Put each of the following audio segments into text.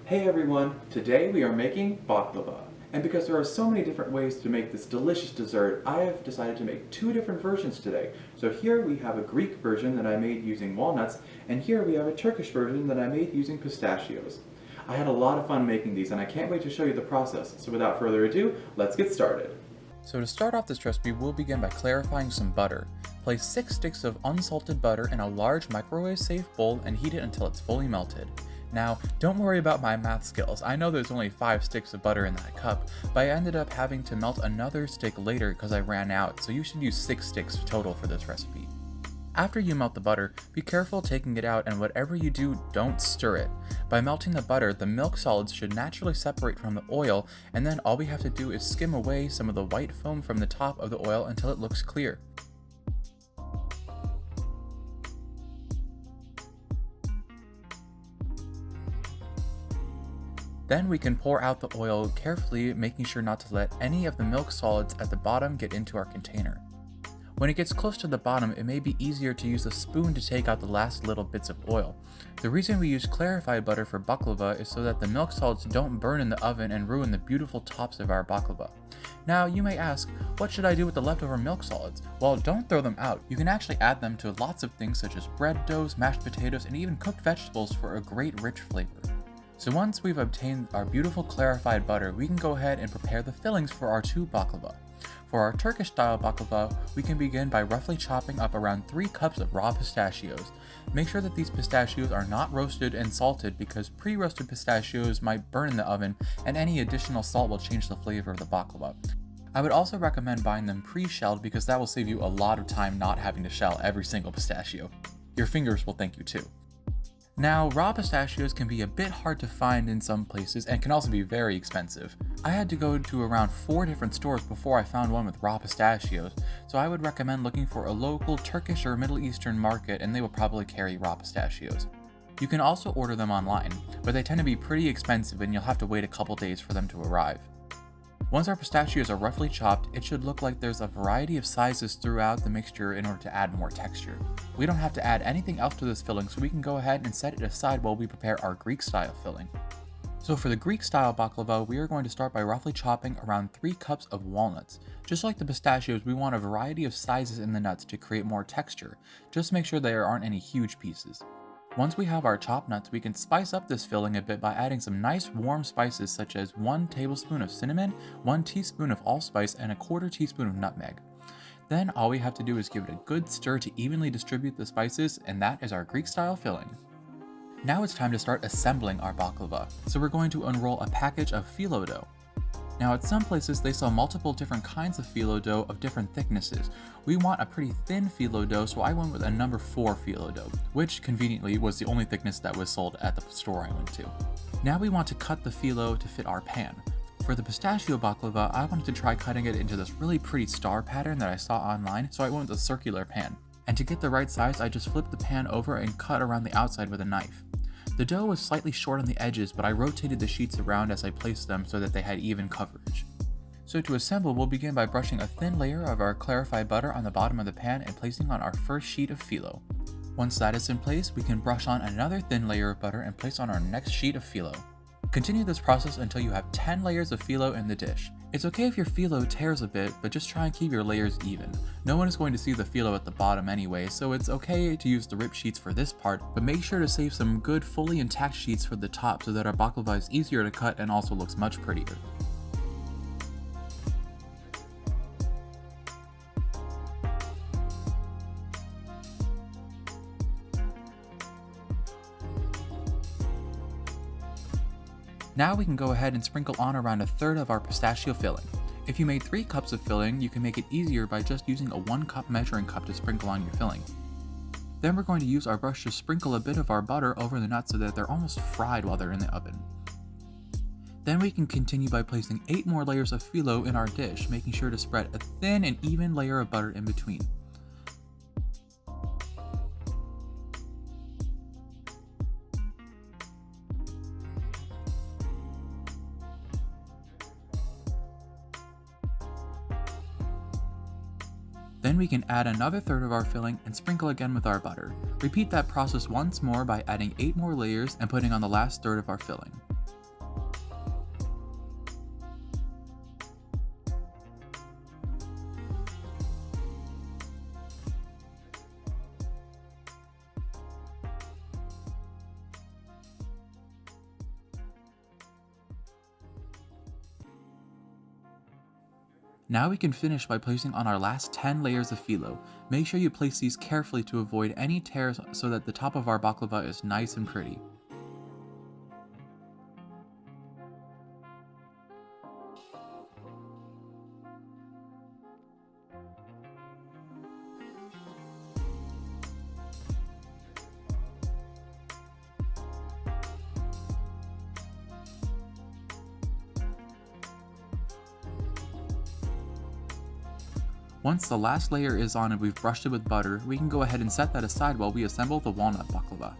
Hey everyone, today we are making baklava. And because there are so many different ways to make this delicious dessert, I have decided to make two different versions today. So here we have a Greek version that I made using walnuts, and here we have a Turkish version that I made using pistachios. I had a lot of fun making these and I can't wait to show you the process. So without further ado, let's get started. So to start off this recipe, we'll begin by clarifying some butter. Place 6 sticks of unsalted butter in a large microwave-safe bowl and heat it until it's fully melted. Now, don't worry about my math skills. I know there's only 5 sticks of butter in that cup, but I ended up having to melt another stick later because I ran out, so you should use 6 sticks total for this recipe. After you melt the butter, be careful taking it out, and whatever you do, don't stir it. By melting the butter, the milk solids should naturally separate from the oil, and then all we have to do is skim away some of the white foam from the top of the oil until it looks clear. Then we can pour out the oil carefully, making sure not to let any of the milk solids at the bottom get into our container. When it gets close to the bottom, it may be easier to use a spoon to take out the last little bits of oil. The reason we use clarified butter for baklava is so that the milk solids don't burn in the oven and ruin the beautiful tops of our baklava. Now, you may ask, what should I do with the leftover milk solids? Well, don't throw them out. You can actually add them to lots of things such as bread doughs, mashed potatoes, and even cooked vegetables for a great rich flavor. So once we've obtained our beautiful clarified butter, we can go ahead and prepare the fillings for our 2 baklava. For our Turkish style baklava, we can begin by roughly chopping up around 3 cups of raw pistachios. Make sure that these pistachios are not roasted and salted because pre-roasted pistachios might burn in the oven and any additional salt will change the flavor of the baklava. I would also recommend buying them pre-shelled because that will save you a lot of time not having to shell every single pistachio. Your fingers will thank you too. Now, raw pistachios can be a bit hard to find in some places and can also be very expensive. I had to go to around 4 different stores before I found one with raw pistachios, so I would recommend looking for a local Turkish or Middle Eastern market and they will probably carry raw pistachios. You can also order them online, but they tend to be pretty expensive and you'll have to wait a couple days for them to arrive. Once our pistachios are roughly chopped, it should look like there's a variety of sizes throughout the mixture in order to add more texture. We don't have to add anything else to this filling, so we can go ahead and set it aside while we prepare our Greek style filling. So for the Greek style baklava, we are going to start by roughly chopping around 3 cups of walnuts. Just like the pistachios, we want a variety of sizes in the nuts to create more texture. Just make sure there aren't any huge pieces. Once we have our chopped nuts, we can spice up this filling a bit by adding some nice warm spices such as 1 tablespoon of cinnamon, 1 teaspoon of allspice, and a 1/4 teaspoon of nutmeg. Then all we have to do is give it a good stir to evenly distribute the spices, and that is our Greek style filling. Now it's time to start assembling our baklava, so we're going to unroll a package of phyllo dough. Now at some places they sell multiple different kinds of phyllo dough of different thicknesses. We want a pretty thin phyllo dough, so I went with a number 4 phyllo dough, which conveniently was the only thickness that was sold at the store I went to. Now we want to cut the phyllo to fit our pan. For the pistachio baklava, I wanted to try cutting it into this really pretty star pattern that I saw online, so I went with a circular pan. And to get the right size, I just flipped the pan over and cut around the outside with a knife. The dough was slightly short on the edges, but I rotated the sheets around as I placed them so that they had even coverage. So to assemble, we'll begin by brushing a thin layer of our clarified butter on the bottom of the pan and placing on our first sheet of phyllo. Once that is in place, we can brush on another thin layer of butter and place on our next sheet of phyllo. Continue this process until you have 10 layers of phyllo in the dish. It's okay if your phyllo tears a bit, but just try and keep your layers even. No one is going to see the phyllo at the bottom anyway, so it's okay to use the ripped sheets for this part, but make sure to save some good fully intact sheets for the top so that our baklava is easier to cut and also looks much prettier. Now we can go ahead and sprinkle on around 1/3 of our pistachio filling. If you made 3 cups of filling, you can make it easier by just using a 1 cup measuring cup to sprinkle on your filling. Then we're going to use our brush to sprinkle a bit of our butter over the nuts so that they're almost fried while they're in the oven. Then we can continue by placing 8 more layers of phyllo in our dish, making sure to spread a thin and even layer of butter in between. Then we can add another 1/3 of our filling and sprinkle again with our butter. Repeat that process once more by adding 8 more layers and putting on the last 1/3 of our filling. Now we can finish by placing on our last 10 layers of phyllo. Make sure you place these carefully to avoid any tears so that the top of our baklava is nice and pretty. Once the last layer is on and we've brushed it with butter, we can go ahead and set that aside while we assemble the walnut baklava.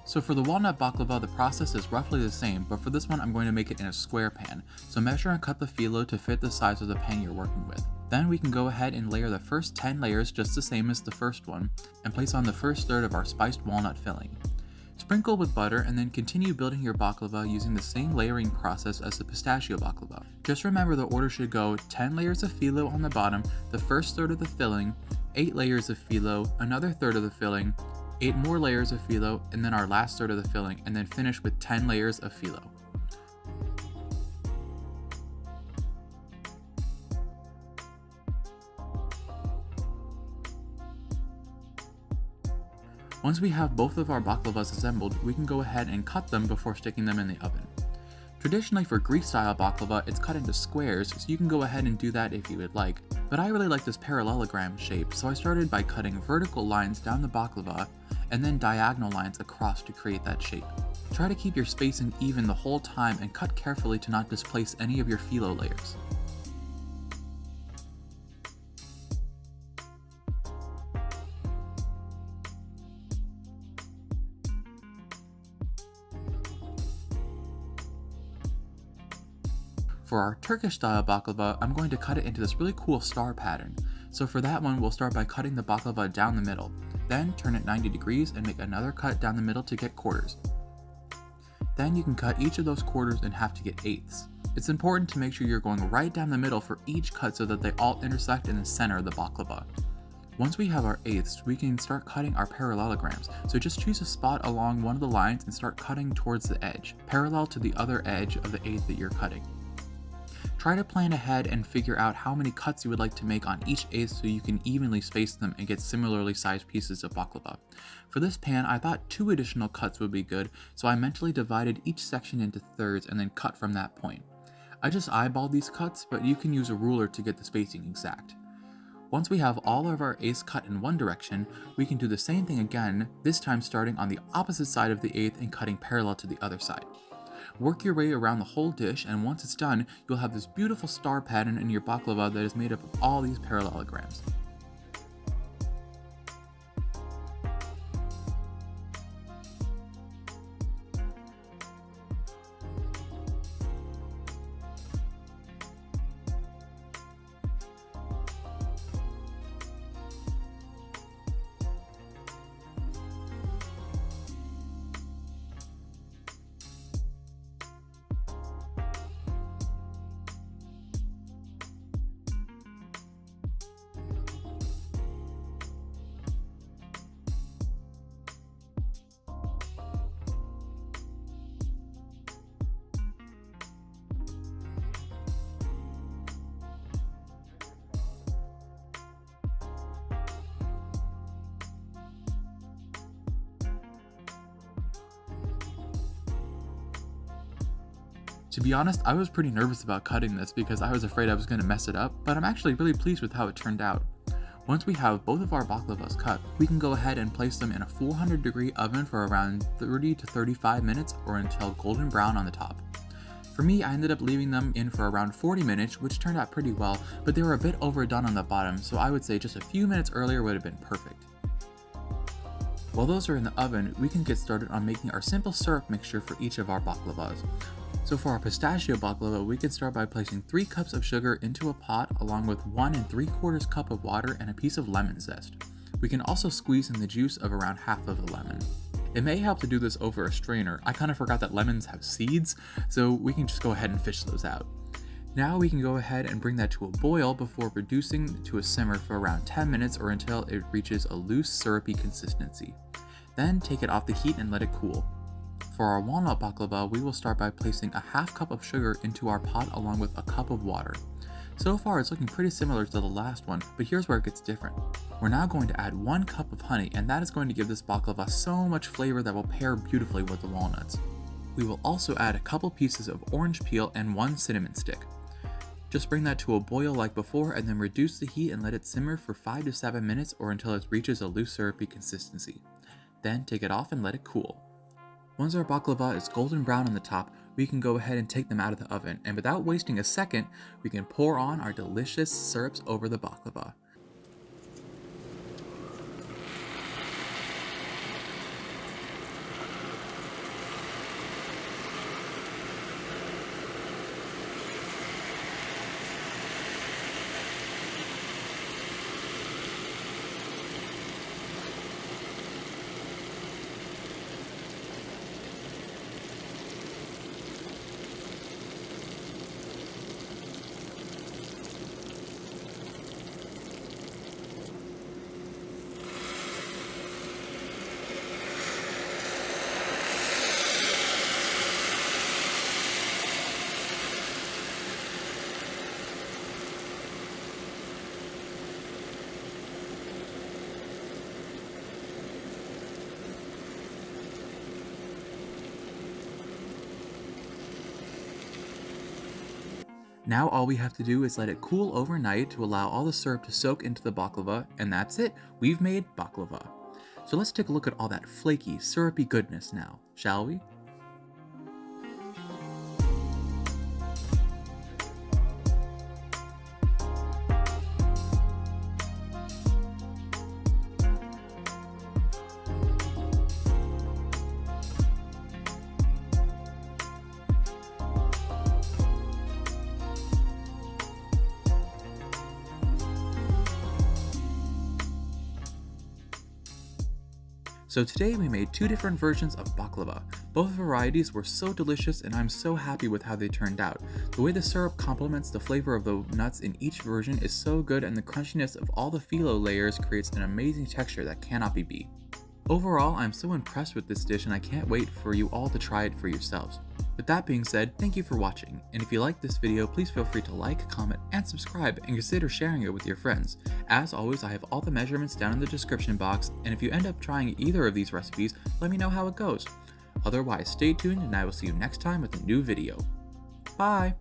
So for the walnut baklava, the process is roughly the same, but for this one I'm going to make it in a square pan, so measure and cut the phyllo to fit the size of the pan you're working with. Then we can go ahead and layer the first 10 layers just the same as the first one, and place on the first third of our spiced walnut filling. Sprinkle with butter and then continue building your baklava using the same layering process as the pistachio baklava. Just remember the order should go 10 layers of phyllo on the bottom, the first third of the filling, 8 layers of phyllo, another third of the filling, 8 more layers of phyllo, and then our last third of the filling, and then finish with 10 layers of phyllo. Once we have both of our baklavas assembled, we can go ahead and cut them before sticking them in the oven. Traditionally for Greek style baklava, it's cut into squares, so you can go ahead and do that if you would like, but I really like this parallelogram shape, so I started by cutting vertical lines down the baklava and then diagonal lines across to create that shape. Try to keep your spacing even the whole time and cut carefully to not displace any of your phyllo layers. For our Turkish style baklava, I'm going to cut it into this really cool star pattern. So for that one, we'll start by cutting the baklava down the middle. Then turn it 90 degrees and make another cut down the middle to get quarters. Then you can cut each of those quarters in half to get eighths. It's important to make sure you're going right down the middle for each cut so that they all intersect in the center of the baklava. Once we have our eighths, we can start cutting our parallelograms. So just choose a spot along one of the lines and start cutting towards the edge, parallel to the other edge of the eighth that you're cutting. Try to plan ahead and figure out how many cuts you would like to make on each eighth so you can evenly space them and get similarly sized pieces of baklava. For this pan, I thought 2 additional cuts would be good, so I mentally divided each section into thirds and then cut from that point. I just eyeballed these cuts, but you can use a ruler to get the spacing exact. Once we have all of our eighths cut in one direction, we can do the same thing again, this time starting on the opposite side of the eighth and cutting parallel to the other side. Work your way around the whole dish, and once it's done, you'll have this beautiful star pattern in your baklava that is made up of all these parallelograms. To be honest, I was pretty nervous about cutting this because I was afraid I was going to mess it up, but I'm actually really pleased with how it turned out. Once we have both of our baklavas cut, we can go ahead and place them in a 400-degree oven for around 30 to 35 minutes or until golden brown on the top. For me, I ended up leaving them in for around 40 minutes, which turned out pretty well, but they were a bit overdone on the bottom, so I would say just a few minutes earlier would have been perfect. While those are in the oven, we can get started on making our simple syrup mixture for each of our baklavas. So for our pistachio baklava, we can start by placing 3 cups of sugar into a pot along with 1 3/4 cup of water and a piece of lemon zest. We can also squeeze in the juice of around half of a lemon. It may help to do this over a strainer. I kind of forgot that lemons have seeds, so we can just go ahead and fish those out. Now we can go ahead and bring that to a boil before reducing to a simmer for around 10 minutes or until it reaches a loose syrupy consistency. Then take it off the heat and let it cool. For our walnut baklava, we will start by placing a half cup of sugar into our pot along with a cup of water. So far it's looking pretty similar to the last one, but here's where it gets different. We're now going to add 1 cup of honey, and that is going to give this baklava so much flavor that will pair beautifully with the walnuts. We will also add a couple pieces of orange peel and 1 cinnamon stick. Just bring that to a boil like before and then reduce the heat and let it simmer for 5 to 7 minutes or until it reaches a loose syrupy consistency. Then take it off and let it cool. Once our baklava is golden brown on the top, we can go ahead and take them out of the oven, and without wasting a second, we can pour on our delicious syrups over the baklava. Now all we have to do is let it cool overnight to allow all the syrup to soak into the baklava, and that's it, we've made baklava. So let's take a look at all that flaky, syrupy goodness now, shall we? So today we made 2 different versions of baklava. Both varieties were so delicious and I'm so happy with how they turned out. The way the syrup complements the flavor of the nuts in each version is so good, and the crunchiness of all the phyllo layers creates an amazing texture that cannot be beat. Overall, I'm so impressed with this dish and I can't wait for you all to try it for yourselves. With that being said, thank you for watching, and if you liked this video, please feel free to like, comment, and subscribe, and consider sharing it with your friends. As always, I have all the measurements down in the description box, and if you end up trying either of these recipes, let me know how it goes. Otherwise, stay tuned and I will see you next time with a new video. Bye!